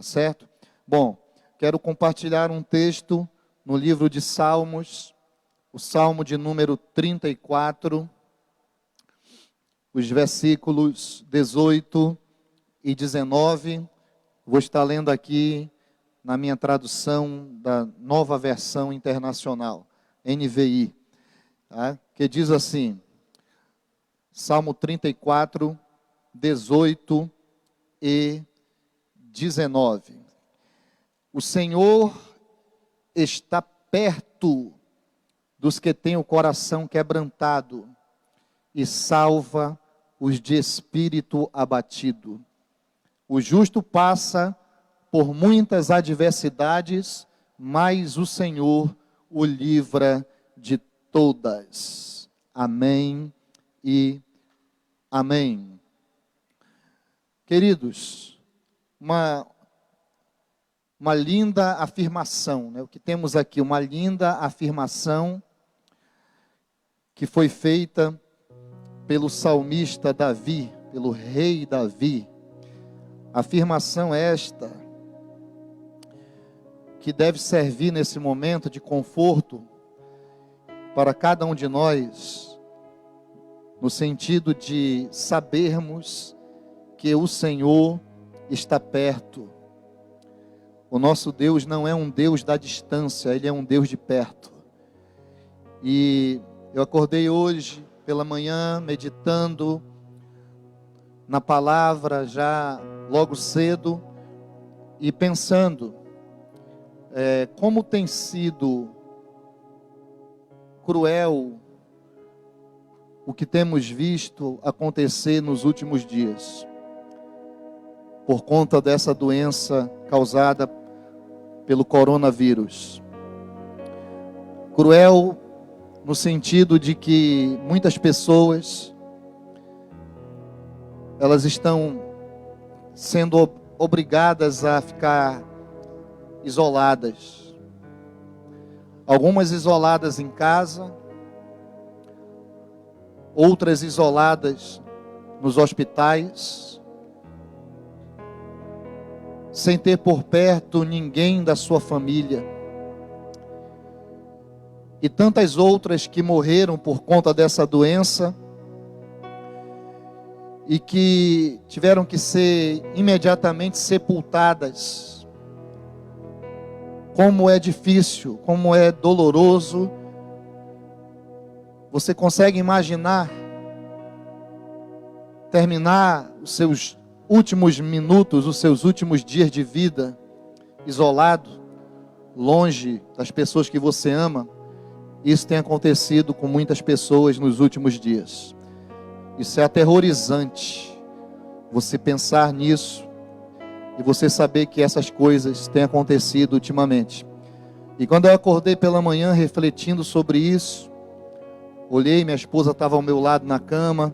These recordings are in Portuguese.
Tá certo? Bom, quero compartilhar um texto no livro de Salmos, o Salmo de número 34, os versículos 18 e 19. Vou estar lendo aqui na minha tradução da Nova Versão Internacional, NVI, tá? Que diz assim, Salmo 34, 18 e 19. O Senhor está perto dos que têm o coração quebrantado e salva os de espírito abatido. O justo passa por muitas adversidades, mas o Senhor o livra de todas. Amém e amém. Queridos, uma linda afirmação, né? O que temos aqui, uma linda afirmação que foi feita pelo salmista Davi, pelo rei Davi. Afirmação esta, que deve servir nesse momento de conforto para cada um de nós, no sentido de sabermos que o Senhor está perto. O nosso Deus não é um Deus da distância, Ele é um Deus de perto. E eu acordei hoje pela manhã meditando na palavra já logo cedo e pensando como tem sido cruel o que temos visto acontecer nos últimos dias, por conta dessa doença causada pelo coronavírus. Cruel no sentido de que muitas pessoas, elas estão sendo obrigadas a ficar isoladas. Algumas isoladas em casa, outras isoladas nos hospitais, sem ter por perto ninguém da sua família. E tantas outras que morreram por conta dessa doença e que tiveram que ser imediatamente sepultadas. Como é difícil, como é doloroso. Você consegue imaginar terminar os seus últimos minutos, os seus últimos dias de vida isolado, longe das pessoas que você ama? Isso tem acontecido com muitas pessoas nos últimos dias. Isso é aterrorizante, você pensar nisso e você saber que essas coisas têm acontecido ultimamente. E quando eu acordei pela manhã refletindo sobre isso, olhei, minha esposa estava ao meu lado na cama,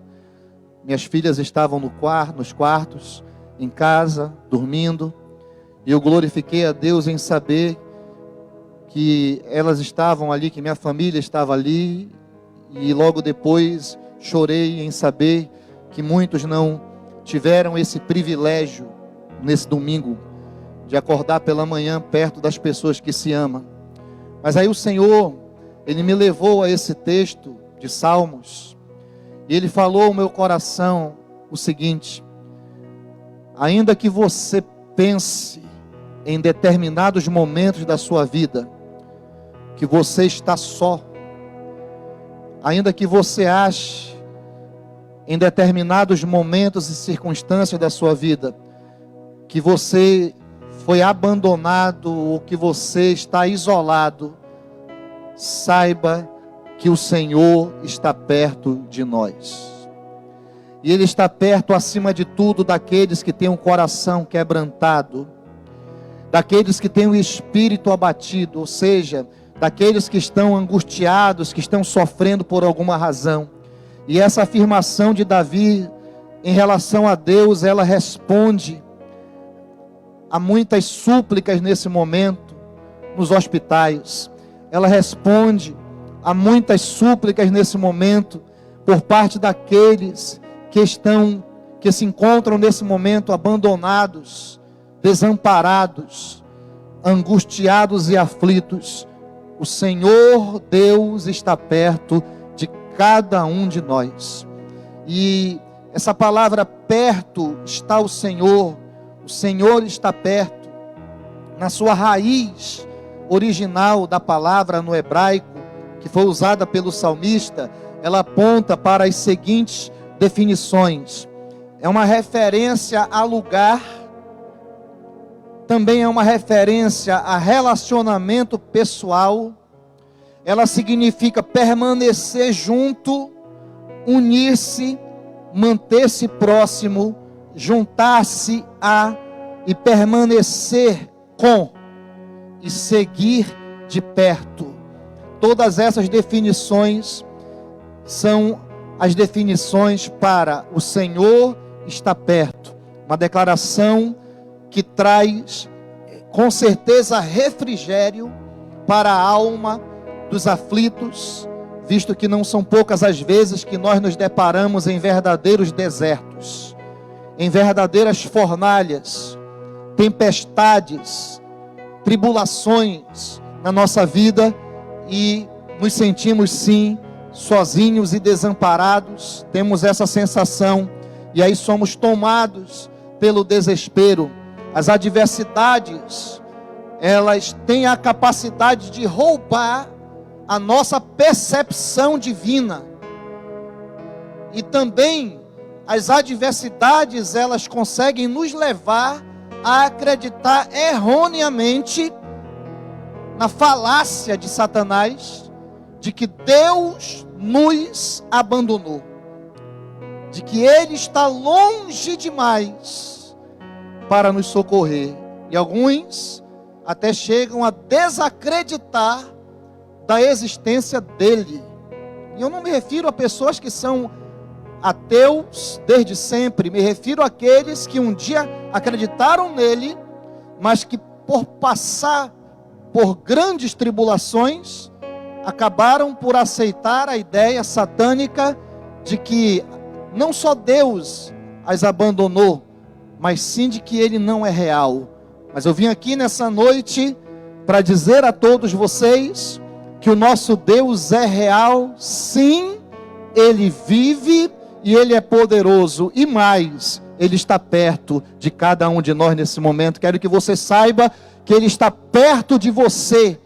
minhas filhas estavam nos quartos, em casa, dormindo, e eu glorifiquei a Deus em saber que elas estavam ali, que minha família estava ali, e logo depois chorei em saber que muitos não tiveram esse privilégio nesse domingo de acordar pela manhã perto das pessoas que se amam. Mas aí o Senhor, Ele me levou a esse texto de Salmos, e Ele falou ao meu coração o seguinte: ainda que você pense em determinados momentos da sua vida que você está só, ainda que você ache em determinados momentos e circunstâncias da sua vida que você foi abandonado ou que você está isolado, saiba que o Senhor está perto de nós. E Ele está perto, acima de tudo, daqueles que têm um coração quebrantado, daqueles que têm o espírito abatido, ou seja, daqueles que estão angustiados, que estão sofrendo por alguma razão. E essa afirmação de Davi em relação a Deus, ela responde a muitas súplicas nesse momento nos hospitais. Ela responde a muitas súplicas nesse momento por parte daqueles que se encontram nesse momento abandonados, desamparados, angustiados e aflitos, o Senhor Deus está perto de cada um de nós. E essa palavra perto está o Senhor está perto. Na sua raiz original da palavra no hebraico, que foi usada pelo salmista, ela aponta para as seguintes definições. É uma referência a lugar, também é uma referência a relacionamento pessoal. Ela significa permanecer junto, unir-se, manter-se próximo, juntar-se a e permanecer com e seguir de perto. Todas essas definições são as definições para o Senhor está perto. Uma declaração que traz com certeza refrigério para a alma dos aflitos, visto que não são poucas as vezes que nós nos deparamos em verdadeiros desertos, em verdadeiras fornalhas, tempestades, tribulações na nossa vida, e nos sentimos sim sozinhos e desamparados. Temos essa sensação, e aí somos tomados pelo desespero. As adversidades, elas têm a capacidade de roubar a nossa percepção divina. E também as adversidades, elas conseguem nos levar a acreditar erroneamente na falácia de Satanás, de que Deus nos abandonou, de que Ele está longe demais para nos socorrer. E alguns até chegam a desacreditar da existência dele. E eu não me refiro a pessoas que são ateus desde sempre, me refiro àqueles que um dia acreditaram nele, mas que por passar por grandes tribulações, acabaram por aceitar a ideia satânica de que não só Deus as abandonou, mas sim de que Ele não é real. Mas eu vim aqui nessa noite para dizer a todos vocês que o nosso Deus é real, sim, Ele vive e Ele é poderoso, e mais, Ele está perto de cada um de nós nesse momento. Quero que você saiba que Ele está perto de você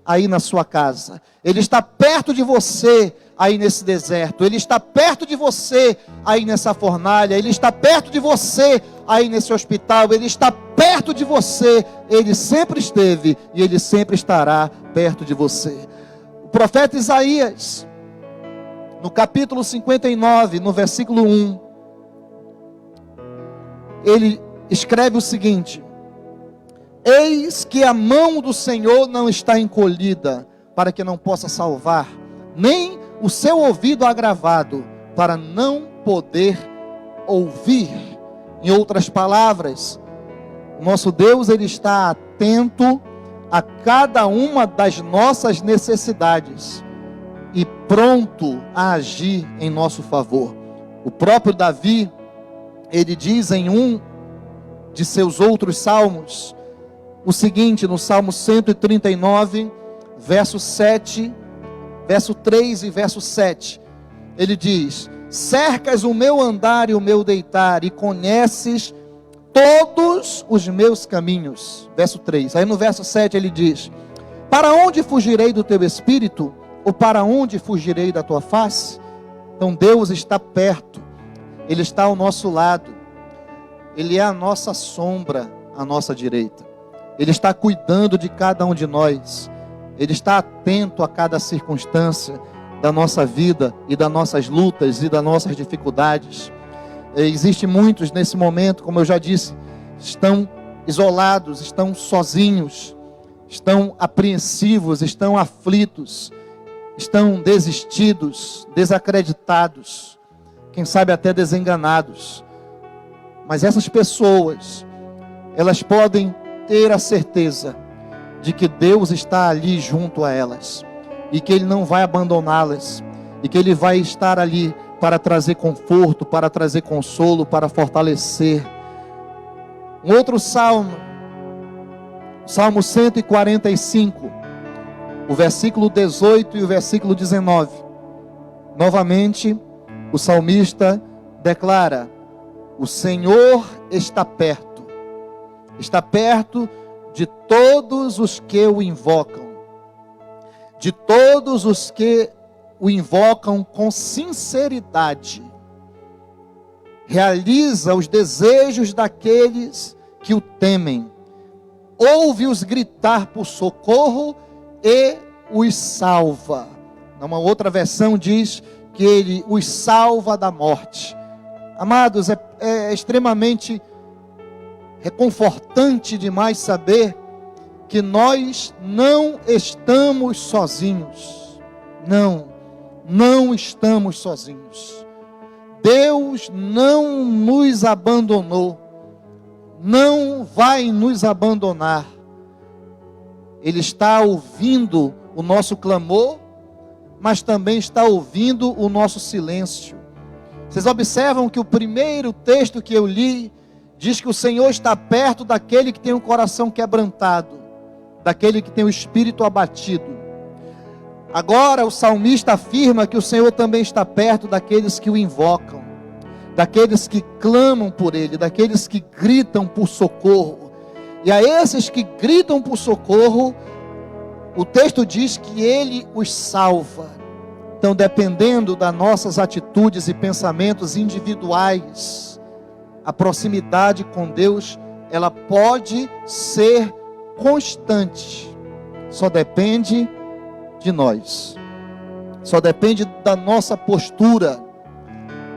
aí na sua casa, Ele está perto de você aí nesse deserto, Ele está perto de você aí nessa fornalha, Ele está perto de você aí nesse hospital, Ele está perto de você, Ele sempre esteve e Ele sempre estará perto de você. O profeta Isaías, no capítulo 59, no versículo 1, ele escreve o seguinte: eis que a mão do Senhor não está encolhida, para que não possa salvar, nem o seu ouvido agravado, para não poder ouvir. Em outras palavras, o nosso Deus, Ele está atento a cada uma das nossas necessidades e pronto a agir em nosso favor. O próprio Davi, ele diz em um de seus outros salmos, o seguinte, no Salmo 139, verso 7, verso 3 e verso 7, ele diz: cercas o meu andar e o meu deitar, e conheces todos os meus caminhos. Verso 3, aí no verso 7 ele diz: para onde fugirei do teu espírito, ou para onde fugirei da tua face? Então Deus está perto, Ele está ao nosso lado, Ele é a nossa sombra à nossa direita, Ele está cuidando de cada um de nós, Ele está atento a cada circunstância da nossa vida e das nossas lutas e das nossas dificuldades. Existem muitos nesse momento, como eu já disse, estão isolados, estão sozinhos, estão apreensivos, estão aflitos, estão desistidos, desacreditados, quem sabe até desenganados. Mas essas pessoas, elas podem ter a certeza de que Deus está ali junto a elas, e que Ele não vai abandoná-las, e que Ele vai estar ali para trazer conforto, para trazer consolo, para fortalecer. Um outro salmo, Salmo 145, o versículo 18 e o versículo 19. Novamente, o salmista declara: o Senhor está perto de todos os que o invocam, de todos os que o invocam com sinceridade. Realiza os desejos daqueles que o temem. Ouve-os gritar por socorro e os salva. Uma outra versão diz que ele os salva da morte. Amados, é extremamente reconfortante demais saber que nós não estamos sozinhos. Não estamos sozinhos. Deus não nos abandonou. Não vai nos abandonar. Ele está ouvindo o nosso clamor, mas também está ouvindo o nosso silêncio. Vocês observam que o primeiro texto que eu li diz que o Senhor está perto daquele que tem o coração quebrantado, daquele que tem o espírito abatido. Agora o salmista afirma que o Senhor também está perto daqueles que o invocam, daqueles que clamam por Ele, daqueles que gritam por socorro. E a esses que gritam por socorro, o texto diz que Ele os salva. Então, dependendo das nossas atitudes e pensamentos individuais, a proximidade com Deus, ela pode ser constante. Só depende de nós. Só depende da nossa postura,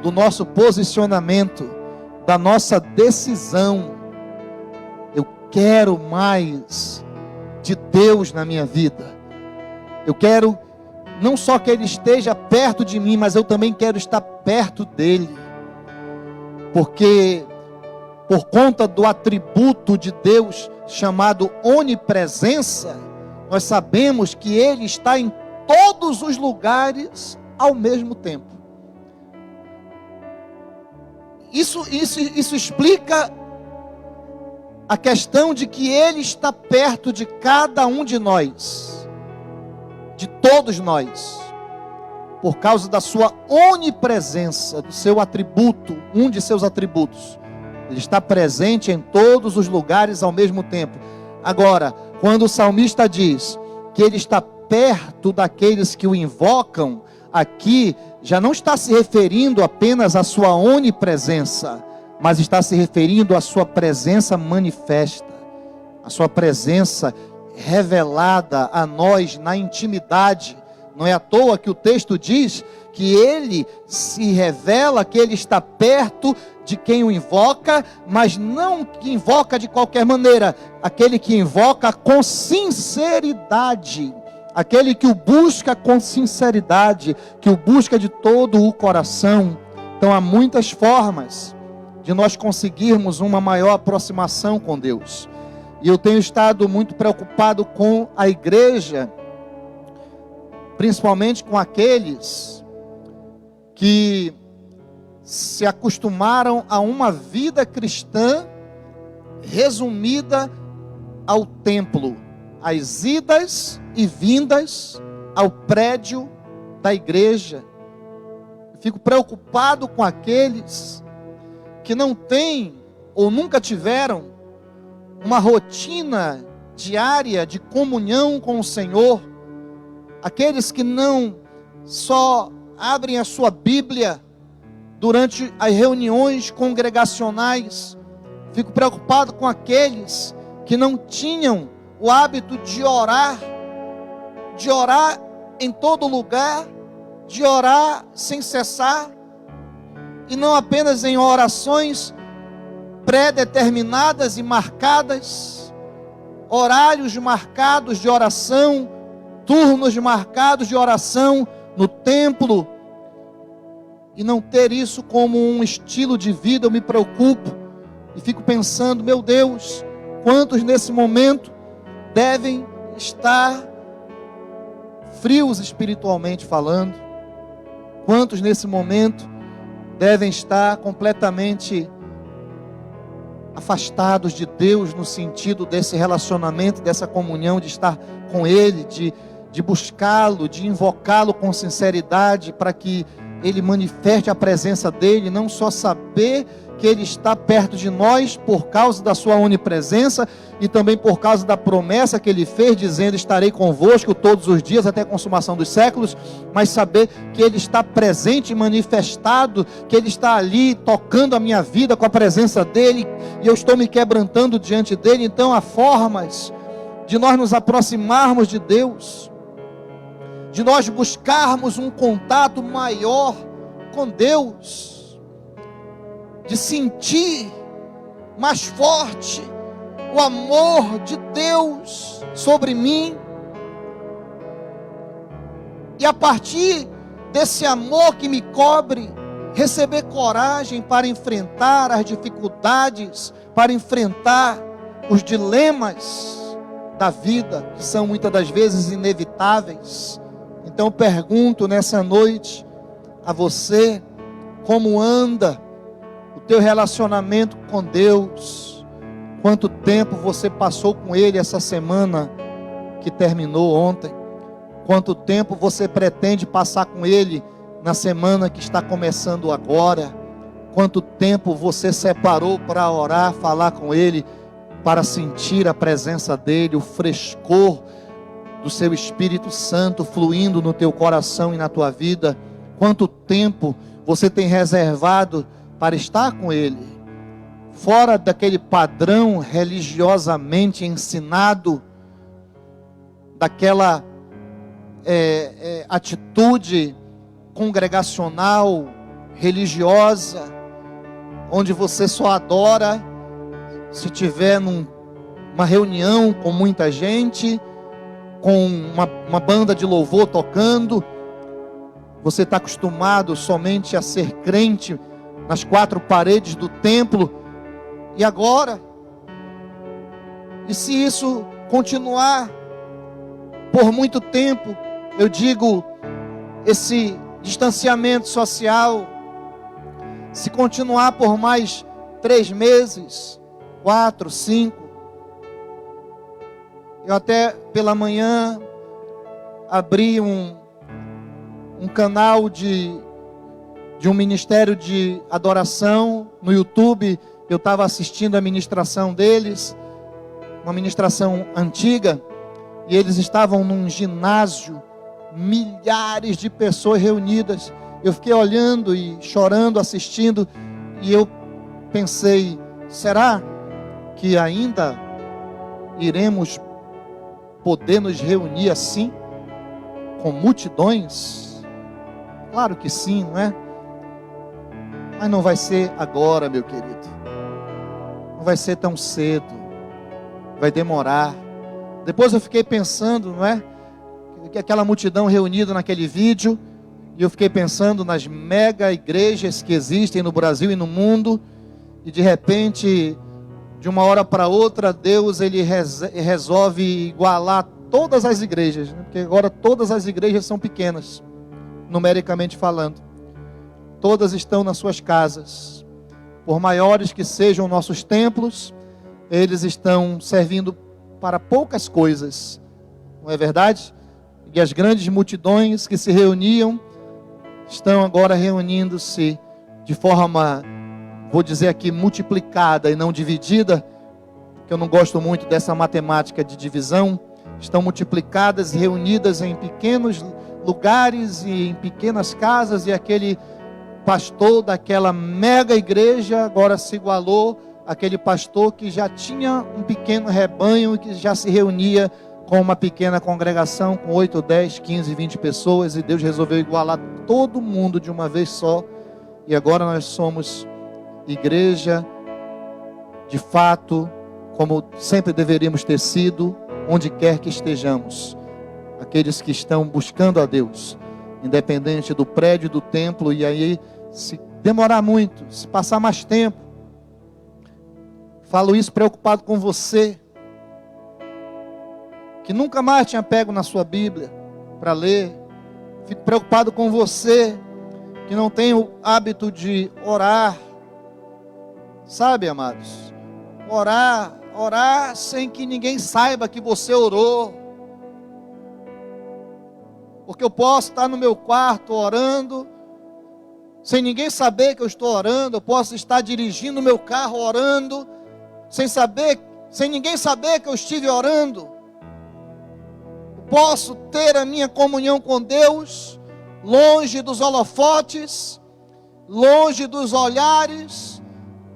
do nosso posicionamento, da nossa decisão. Eu quero mais de Deus na minha vida. Eu quero não só que Ele esteja perto de mim, mas eu também quero estar perto dEle. Porque por conta do atributo de Deus chamado onipresença, nós sabemos que Ele está em todos os lugares ao mesmo tempo. Isso explica a questão de que Ele está perto de cada um de nós, de todos nós, por causa da sua onipresença, do seu atributo, um de seus atributos. Ele está presente em todos os lugares ao mesmo tempo. Agora, quando o salmista diz que Ele está perto daqueles que o invocam, aqui já não está se referindo apenas à sua onipresença, mas está se referindo à sua presença manifesta, a sua presença revelada a nós na intimidade. Não é à toa que o texto diz que Ele se revela, que Ele está perto de quem o invoca, mas não que invoca de qualquer maneira, aquele que invoca com sinceridade, aquele que o busca com sinceridade, que o busca de todo o coração. Então há muitas formas de nós conseguirmos uma maior aproximação com Deus. E eu tenho estado muito preocupado com a igreja, principalmente com aqueles que se acostumaram a uma vida cristã resumida ao templo, às idas e vindas ao prédio da igreja. Eu fico preocupado com aqueles que não têm ou nunca tiveram uma rotina diária de comunhão com o Senhor, aqueles que não só abrem a sua Bíblia durante as reuniões congregacionais. Fico preocupado com aqueles que não tinham o hábito de orar em todo lugar, de orar sem cessar, e não apenas em orações pré-determinadas e marcadas, horários marcados de oração, turnos marcados de oração no templo, e não ter isso como um estilo de vida. Eu me preocupo e fico pensando, meu Deus, quantos nesse momento devem estar frios espiritualmente falando, quantos nesse momento devem estar completamente afastados de Deus no sentido desse relacionamento, dessa comunhão, de estar com Ele, de buscá-lo, de invocá-lo com sinceridade, para que Ele manifeste a presença dEle, não só saber que Ele está perto de nós por causa da sua onipresença e também por causa da promessa que Ele fez, dizendo: estarei convosco todos os dias até a consumação dos séculos, mas saber que Ele está presente e manifestado, que Ele está ali tocando a minha vida com a presença dEle, e eu estou me quebrantando diante dEle. Então há formas de nós nos aproximarmos de Deus, de nós buscarmos um contato maior com Deus, de sentir mais forte o amor de Deus sobre mim, e a partir desse amor que me cobre, receber coragem para enfrentar as dificuldades, para enfrentar os dilemas da vida, que são muitas das vezes inevitáveis. Então eu pergunto nessa noite a você: como anda o teu relacionamento com Deus? Quanto tempo você passou com Ele essa semana que terminou ontem? Quanto tempo você pretende passar com Ele na semana que está começando agora? Quanto tempo você separou para orar, falar com Ele, para sentir a presença dEle, o frescor do seu Espírito Santo fluindo no teu coração e na tua vida? Quanto tempo você tem reservado para estar com Ele, fora daquele padrão religiosamente ensinado, daquela atitude congregacional, religiosa, onde você só adora se tiver numa reunião com muita gente, com uma banda de louvor tocando. Você está acostumado somente a ser crente nas quatro paredes do templo. E agora? E se isso continuar por muito tempo, eu digo, esse distanciamento social, se continuar por mais 3 meses, 4, 5, eu até pela manhã abri um canal de um ministério de adoração no YouTube. Eu estava assistindo a ministração deles, uma ministração antiga, e eles estavam num ginásio, milhares de pessoas reunidas. Eu fiquei olhando e chorando, assistindo, e eu pensei: será que ainda iremos poder nos reunir assim, com multidões? Claro que sim, não é? Mas não vai ser agora, meu querido. Não vai ser tão cedo. Vai demorar. Depois eu fiquei pensando, não é? Que aquela multidão reunida naquele vídeo, e eu fiquei pensando nas mega igrejas que existem no Brasil e no mundo, e de repente, de uma hora para outra, Deus ele resolve igualar todas as igrejas, né? Porque agora todas as igrejas são pequenas, numericamente falando. Todas estão nas suas casas. Por maiores que sejam nossos templos, eles estão servindo para poucas coisas, não é verdade? E as grandes multidões que se reuniam, estão agora reunindo-se de forma, vou dizer aqui, multiplicada e não dividida, porque eu não gosto muito dessa matemática de divisão. Estão multiplicadas e reunidas em pequenos lugares e em pequenas casas, e aquele pastor daquela mega igreja agora se igualou àquele pastor que já tinha um pequeno rebanho e que já se reunia com uma pequena congregação com 8, 10, 15, 20 pessoas, e Deus resolveu igualar todo mundo de uma vez só, e agora nós somos igreja de fato, como sempre deveríamos ter sido, onde quer que estejamos. Aqueles que estão buscando a Deus, independente do prédio, do templo. E aí, se demorar muito, se passar mais tempo, falo isso preocupado com você, que nunca mais tinha pego na sua Bíblia para ler. Fico preocupado com você, que não tem o hábito de orar. Sabe, amados, Orar sem que ninguém saiba que você orou. Porque eu posso estar no meu quarto orando, sem ninguém saber que eu estou orando. Eu posso estar dirigindo o meu carro orando, sem ninguém saber que eu estive orando. Eu posso ter a minha comunhão com Deus, longe dos holofotes, longe dos olhares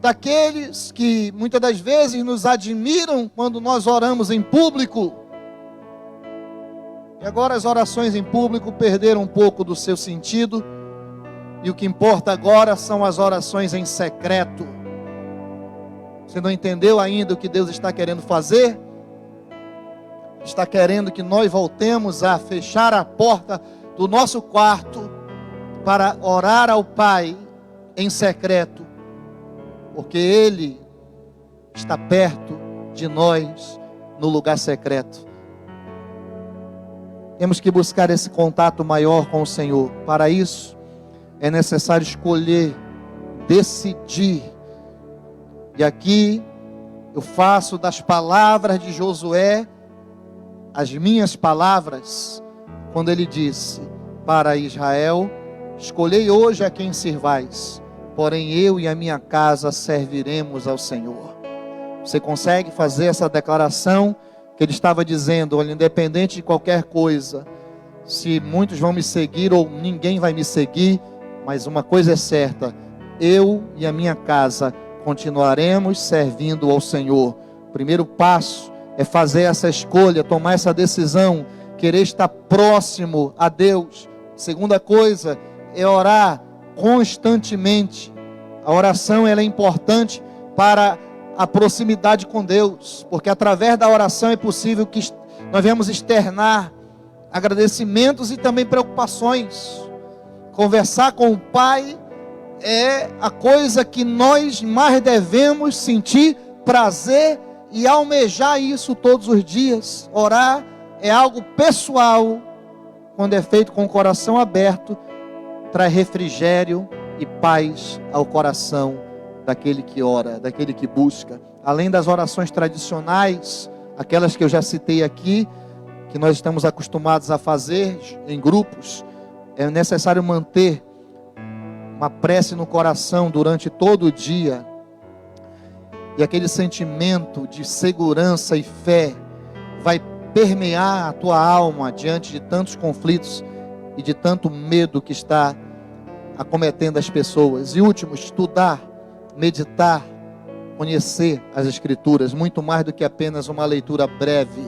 daqueles que muitas das vezes nos admiram quando nós oramos em público. E agora as orações em público perderam um pouco do seu sentido, e o que importa agora são as orações em secreto. Você não entendeu ainda o que Deus está querendo fazer? Está querendo que nós voltemos a fechar a porta do nosso quarto para orar ao Pai em secreto, porque Ele está perto de nós no lugar secreto. Temos que buscar esse contato maior com o Senhor. Para isso, é necessário escolher, decidir. E aqui, eu faço das palavras de Josué as minhas palavras, quando ele disse para Israel: escolhei hoje a quem servais, porém eu e a minha casa serviremos ao Senhor. Você consegue fazer essa declaração que ele estava dizendo? Olha, independente de qualquer coisa, se muitos vão me seguir ou ninguém vai me seguir, mas uma coisa é certa: eu e a minha casa continuaremos servindo ao Senhor. O primeiro passo é fazer essa escolha, tomar essa decisão, querer estar próximo a Deus. Segunda coisa é orar constantemente. A oração, ela é importante para a proximidade com Deus, porque através da oração é possível que nós venhamos externar agradecimentos e também preocupações. Conversar com o Pai é a coisa que nós mais devemos sentir prazer e almejar isso todos os dias. Orar é algo pessoal, quando é feito com o coração aberto, traz refrigério e paz ao coração daquele que ora, daquele que busca. Além das orações tradicionais, aquelas que eu já citei aqui, que nós estamos acostumados a fazer em grupos, é necessário manter uma prece no coração durante todo o dia, e aquele sentimento de segurança e fé vai permear a tua alma diante de tantos conflitos e de tanto medo que está acometendo as pessoas. E último, estudar, meditar, conhecer as Escrituras, muito mais do que apenas uma leitura breve,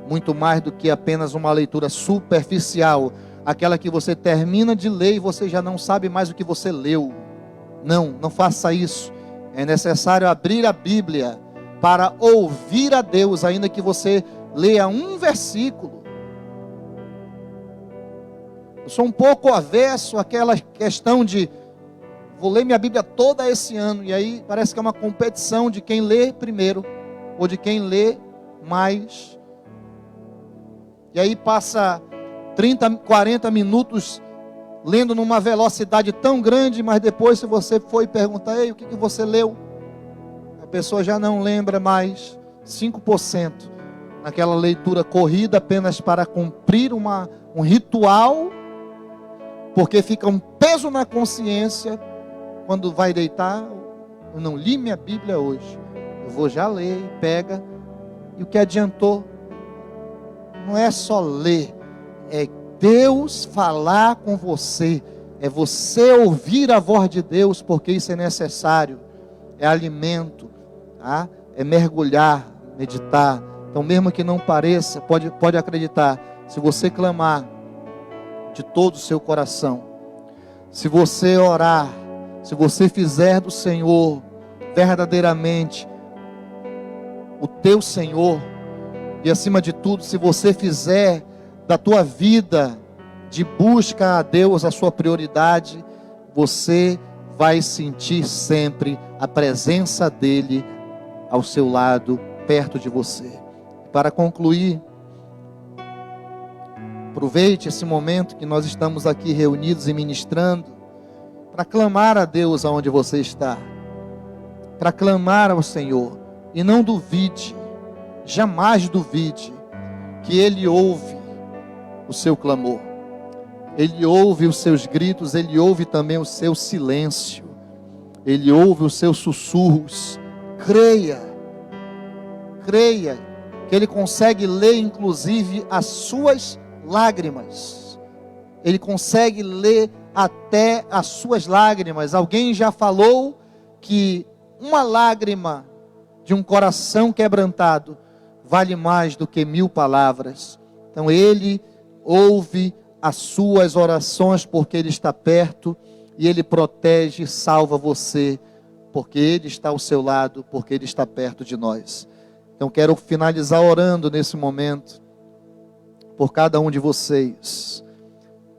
muito mais do que apenas uma leitura superficial, aquela que você termina de ler e você já não sabe mais o que você leu. Não faça isso. É necessário abrir a Bíblia para ouvir a Deus, ainda que você leia um versículo. Eu sou um pouco avesso àquela questão de vou ler minha Bíblia toda esse ano, e aí parece que é uma competição de quem lê primeiro, ou de quem lê mais. E aí passa 30, 40 minutos lendo numa velocidade tão grande, mas depois, se você for e perguntar: ei, o que você leu? A pessoa já não lembra mais 5% naquela leitura corrida, apenas para cumprir um ritual, porque fica um peso na consciência quando vai deitar. Eu não li minha Bíblia hoje, eu vou já ler, e pega, e o que adiantou? Não é só ler, é Deus falar com você, é você ouvir a voz de Deus, porque isso é necessário, é alimento, tá? É mergulhar, meditar. Então, mesmo que não pareça, pode acreditar, se você clamar de todo o seu coração, se você orar, se você fizer do Senhor verdadeiramente o teu Senhor, e acima de tudo, se você fizer da tua vida de busca a Deus a sua prioridade, você vai sentir sempre a presença dele ao seu lado, perto de você. Para concluir, aproveite esse momento que nós estamos aqui reunidos e ministrando, para clamar a Deus aonde você está, para clamar ao Senhor. E não duvide, jamais duvide, que Ele ouve o seu clamor. Ele ouve os seus gritos, Ele ouve também o seu silêncio. Ele ouve os seus sussurros. Creia que Ele consegue ler inclusive as suas lágrimas. Ele consegue ler até as suas lágrimas. Alguém já falou que uma lágrima de um coração quebrantado vale mais do que 1000 palavras. Então Ele ouve as suas orações porque Ele está perto, e Ele protege e salva você, porque Ele está ao seu lado, porque Ele está perto de nós. Então quero finalizar orando nesse momento, por cada um de vocês,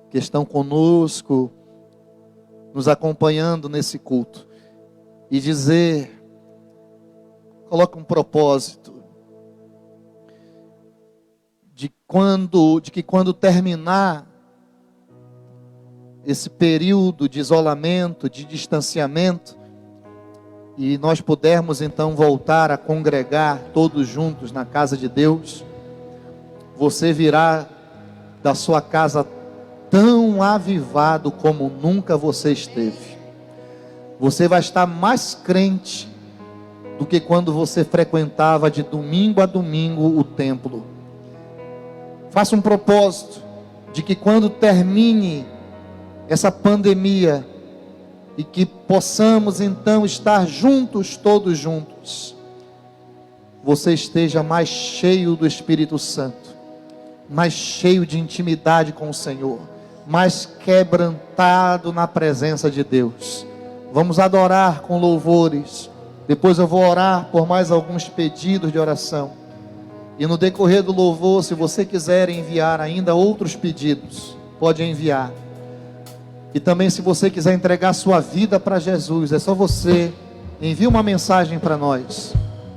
que estão conosco, nos acompanhando nesse culto, e dizer, coloca um propósito, de que quando terminar esse período de isolamento, de distanciamento, e nós pudermos então voltar a congregar todos juntos na casa de Deus, você virá da sua casa tão avivado como nunca você esteve. Você vai estar mais crente do que quando você frequentava de domingo a domingo o templo. Faça um propósito de que quando termine essa pandemia e que possamos então estar juntos, todos juntos, você esteja mais cheio do Espírito Santo, mais cheio de intimidade com o Senhor, mais quebrantado na presença de Deus. Vamos adorar com louvores. Depois eu vou orar por mais alguns pedidos de oração. E no decorrer do louvor, se você quiser enviar ainda outros pedidos, pode enviar. E também, se você quiser entregar sua vida para Jesus, é só você envie uma mensagem para nós.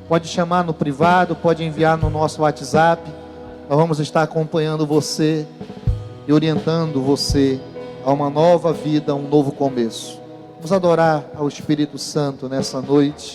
Pode chamar no privado, pode enviar no nosso WhatsApp. Nós vamos estar acompanhando você e orientando você a uma nova vida, a um novo começo. Vamos adorar ao Espírito Santo nessa noite.